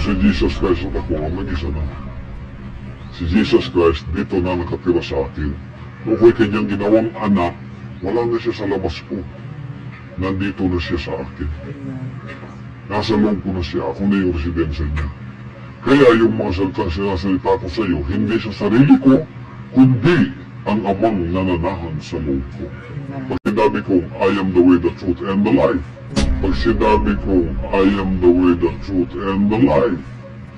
si Jesus Christ at ako ang nag-isa na. Si Jesus Christ dito na nakatira sa akin. Kung ako'y kanyang ginawang anak, wala na siya sa labas ko. Nandito na siya sa akin. Nasa loob ko na siya, ako na yung residensya niya. Kaya yung mga salitang sinasalita ko sa iyo, hindi sa sarili ko, kundi ang amang nananahan sa loob ko. Pag sinabi kong, I am the way, the truth, and the life. Pag sinabi kong, I am the way, the truth, and the life.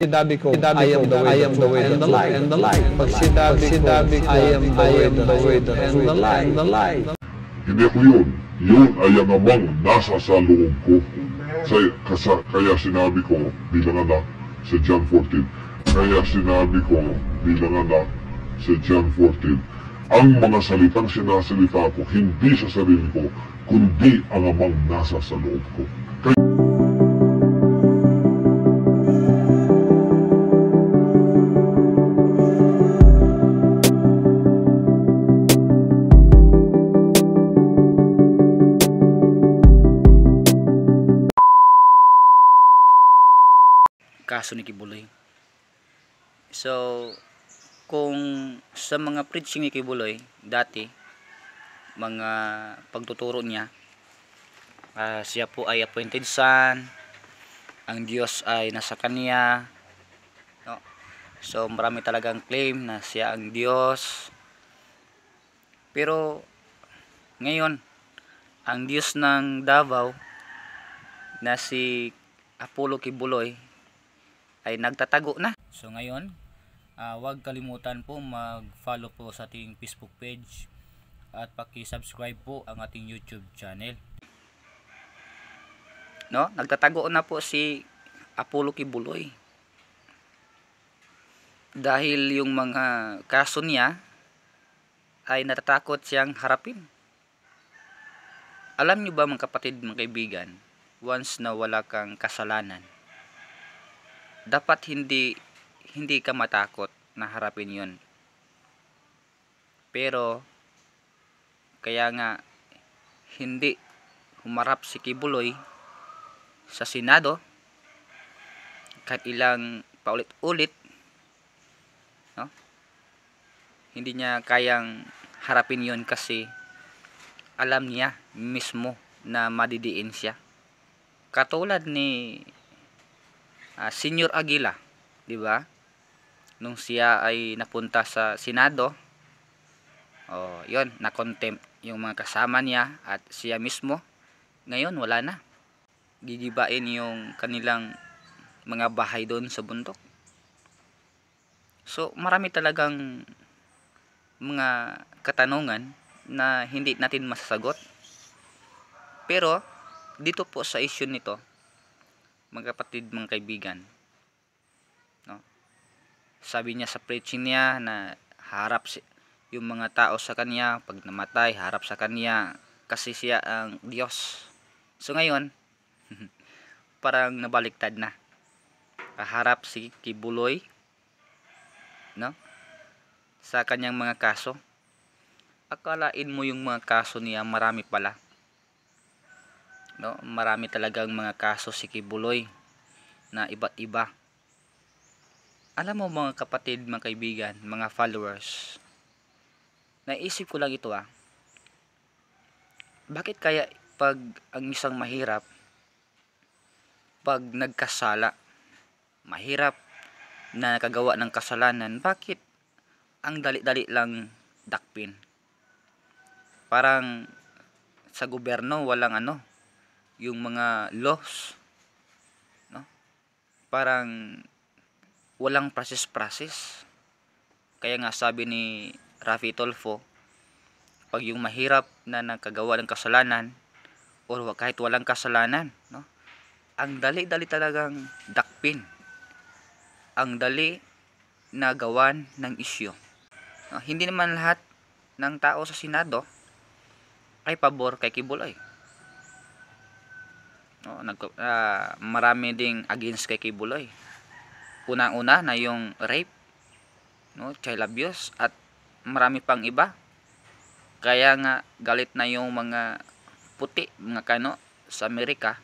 Sinabi ko, I am the way, and the life. Pag sinabi ko, I am the way, and the life. Hindi ako yun. Yun ay ang amang nasa sa loob ko. Kaya sinabi ko bilang anak sa John 14. Kaya sinabi ko bilang anak sa John 14. Ang mga salitang sinasalita ko, hindi sa sarili ko, kundi ang amang nasa sa loob ko. Kaso ni Kibuloy. So, kung sa mga preaching ni Kibuloy dati, mga pagtuturo niya, siya po ay appointed son, ang Diyos ay nasa kanya, no? So marami talagang claim na siya ang Diyos. Pero ngayon, ang Diyos ng Davao na si Apollo Kibuloy ay nagtatago na. So ngayon, huwag kalimutan po mag-follow po sa ating Facebook page at paki-subscribe po ang ating YouTube channel. No, nagtatago na po si Apollo Kibuloy. Dahil yung mga kaso niya ay natatakot siyang harapin. Alam niyo ba mga kapatid, mga kaibigan, once na wala kang kasalanan, dapat hindi ka matakot na harapin yun. Pero kaya nga hindi humarap si Kibuloy sa Senado kahit ilang paulit-ulit, no? Hindi niya kayang harapin yun kasi alam niya mismo na madidiin siya. Katulad ni Senior Aguila, di ba? Nung siya ay napunta sa Senado, yon, na-contempt yung mga kasama niya at siya mismo. Ngayon wala na. Gigibain yung kanilang mga bahay doon sa bundok. So marami talagang mga katanungan na hindi natin masasagot. Pero dito po sa issue nito, mga kapatid, mga kaibigan, no? Sabi niya sa preaching niya na harap yung mga tao sa kanya, pag namatay harap sa kanya kasi siya ang Diyos. So ngayon parang nabaliktad na. Harap si Kibuloy, no, sa kanyang mga kaso. Akalain mo yung mga kaso niya marami pala, no? Marami talagang mga kaso si Kibuloy na iba't iba. Alam mo mga kapatid, mga kaibigan, mga followers, naisip ko lang ito, bakit kaya pag ang isang mahirap, pag nagkasala, mahirap na nakagawa ng kasalanan, bakit ang dali-dali lang dakpin? Parang sa gobyerno walang yung mga laws, no? Parang walang process. Kaya nga sabi ni Rafi Tulfo, pag yung mahirap na nakagawa ng kasalanan or kahit walang kasalanan, no, ang dali-dali talagang dakpin, ang dali na gawan ng isyu, no? Hindi naman lahat ng tao sa Senado ay pabor kay Kibuloy. No, marami ding against kay Kibuloy. Una-una na yung rape, no, child abuse, at marami pang iba. Kaya nga galit na yung mga puti, mga kano sa Amerika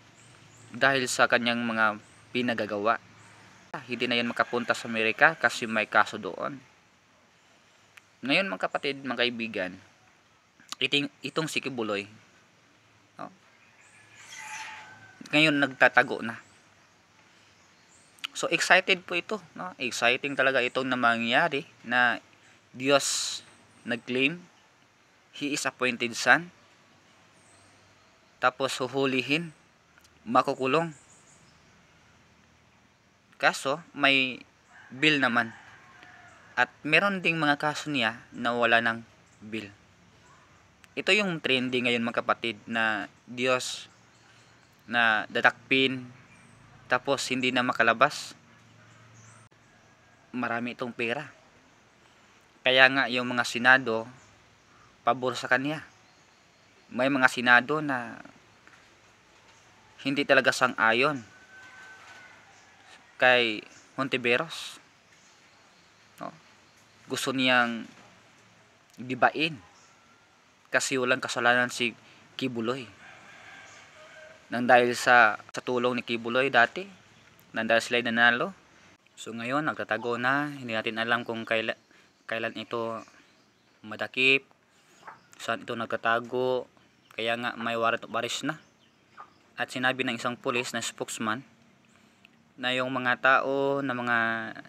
dahil sa kanyang mga pinagagawa. Hindi na yan makapunta sa Amerika kasi may kaso doon. Ngayon mga kapatid, mga kaibigan, itong si Kibuloy, no? Ngayon nagtatago na. So excited po ito, no? Exciting talaga itong na mangyayari na Diyos nag-claim He is appointed son. Tapos huhulihin, makukulong. Kaso may bill naman. At meron ding mga kaso niya na wala ng bill. Ito yung trending ngayon mga kapatid, na Diyos na datakpin tapos hindi na makalabas. Marami itong pera. Kaya nga yung mga senado pabor sa kanya. May mga senado na hindi talaga sang-ayon kay Hontiveros. No? Gusto niyang gibain kasi walang kasalanan si Kibuloy. Nang dahil sa tulong ni Kibuloy dati, nang dahil sila nanalo. So ngayon nagtatago na, hindi natin alam kung kailan ito madakip, saan ito nagtatago. Kaya nga may warrant of arrest na. At sinabi ng isang pulis na spokesman na yung mga tao, na mga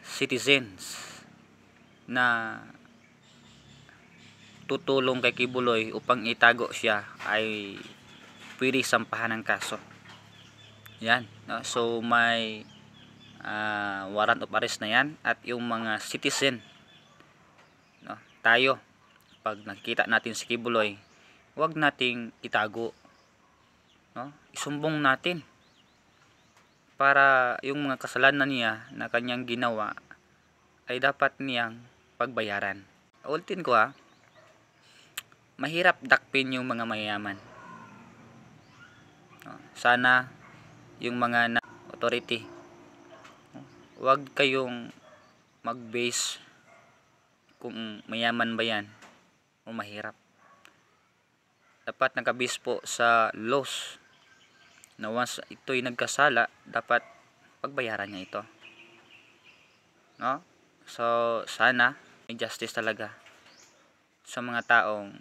citizens na tutulong kay Kibuloy upang itago siya ay pwede sampahan ng kaso. Yan, no? So may warrant of arrest na yan. At yung mga citizen, no, tayo, pag nakikita natin si Kibuloy, huwag nating itago, no? Isumbong natin para yung mga kasalanan niya na kanyang ginawa ay dapat niyang pagbayaran. Ulitin ko, mahirap dakpin yung mga mayayaman. No? Sana yung mga authority, huwag kayong mag-base kung mayaman ba yan o mahirap. Dapat nakabase po sa laws na once ito'y nagkasala, dapat pagbayaran niya ito, no? So sana may justice talaga sa mga taong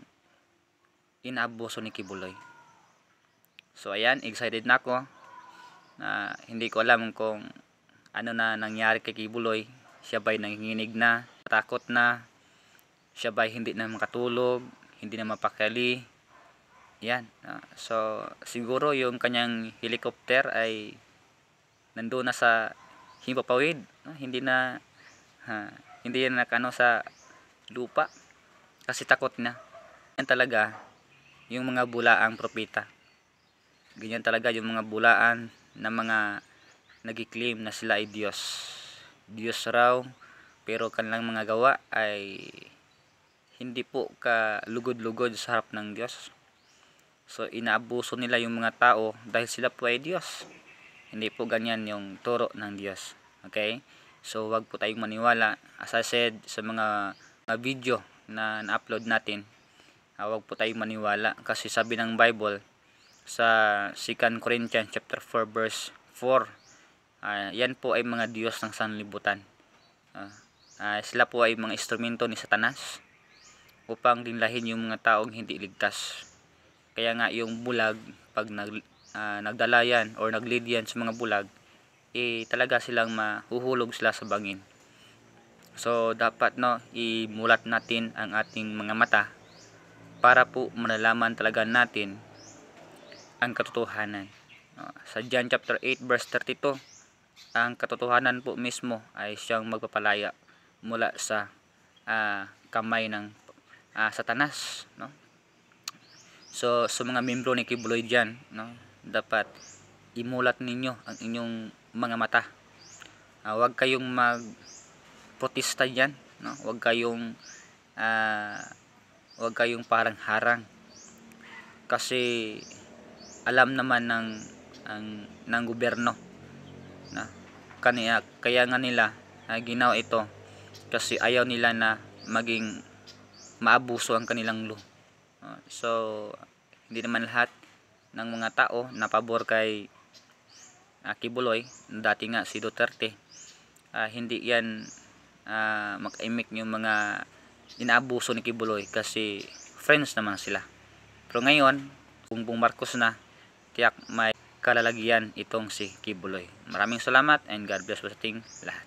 inaabuso ni Kibuloy. So ayan, excited na ako, na hindi ko alam kung ano na nangyari kay Kibuloy. Siya ba'y nanginginig na, takot na, siya ba'y hindi na makatulog, hindi na mapakali. Yan. So siguro yung kanyang helicopter ay nandoon na sa himpapawid, no? Hindi na nakano sa lupa kasi takot na. Yan talaga yung mga bulaang propeta. Ganyan talaga yung mga bulaan na mga nagki-claim na sila ay Diyos. Diyos raw, pero kanilang mga gawa ay hindi po ka lugod-lugod sa harap ng Diyos. So inaabuso nila yung mga tao dahil sila po ay Diyos. Hindi po ganyan yung turo ng Diyos. Okay? So wag po tayong maniwala. As I said sa mga video na na-upload natin, wag po tayong maniwala kasi sabi ng Bible sa 2 Corinthians chapter 4 verse 4, yan po ay mga Diyos ng sanlibutan. Sila po ay mga instrumento ni Satanas upang dinlahin yung mga taong hindi ligtas. Kaya nga yung bulag, pag nagdala yan or nag-lead yan sa mga bulag, talaga silang mahuhulog sila sa bangin. So dapat, no, imulat natin ang ating mga mata para po malalaman talaga natin ang katotohanan. Sa John chapter 8 verse 32, ang katotohanan po mismo ay siyang magpapalaya mula sa kamay ng Satanas, no? So sa mga membro ni Kibuloy dyan, no, dapat imulat ninyo ang inyong mga mata. Huwag kayong mag-protesta dyan, no? Huwag kayong parang harang. Kasi alam naman ng gobyerno na kaya nga nila ginawa ito kasi ayaw nila na maging maabuso ang kanilang law. So hindi naman lahat ng mga tao na pabor kay Kibuloy, dati nga si Duterte, hindi yan mag-imik yung mga inaabuso ni Kibuloy kasi friends naman sila. Pero ngayon, kung Marcos na, tiyak may kalalagyan itong si Kibuloy. Maraming salamat and God bless po sa ating lahat.